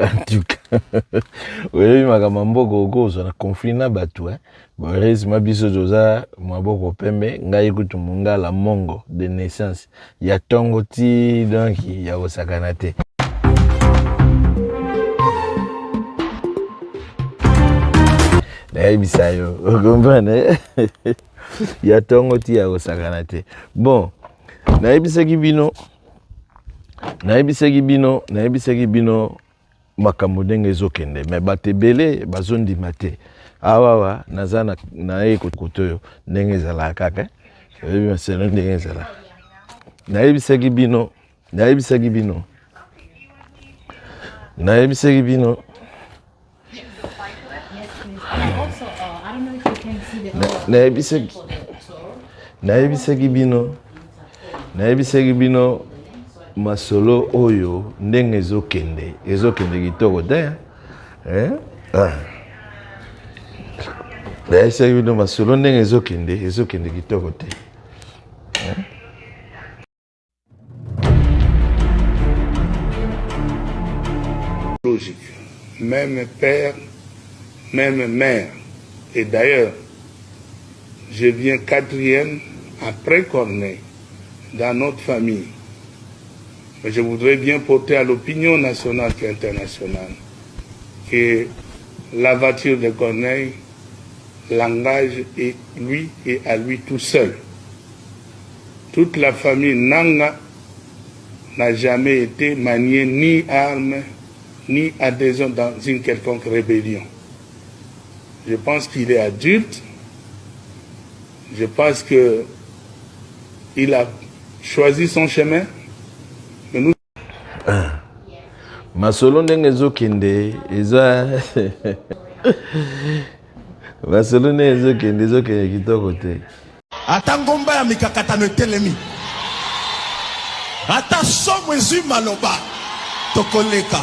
En tout cas, oui, makamamboko okozo na conflit na batu Boris mabiso joza maboko pembe ngai kutu mungala mongo de naissance ya tongo ti donc ya osakana te. Bisayo, vous comprenez? Ya tongo ti ya osakana te. Bon, naibisaki bino makambo ndenge ezokende me bato ebele bazondima te awawa naza na ye koto oyo ndenge ezalaka kaka oyebi maselo ndenge ezalaka nayebisaki bino masolo oyo ndenge ezokende kitoko te nayebisaki bino masolo ndenge ezokende kitoko te. Logique. Même père, même mère. Et d'ailleurs, je viens 4e après Corneille dans notre famille. Mais je voudrais bien porter à l'opinion nationale et internationale que la voiture de Corneille l'engage et lui et à lui tout seul. Toute la famille Nanga n'a jamais été maniée ni armes, ni adhésion dans une quelconque rébellion. Je pense qu'il est adulte. Je pense qu'il a choisi son chemin. Mais nous... Masolo ndenge ezokende eza masolo ndenge ezokende kitoko te. Ata ngomba ya mikakatano etelemi. Ata somo ezwi maloba tokoleka.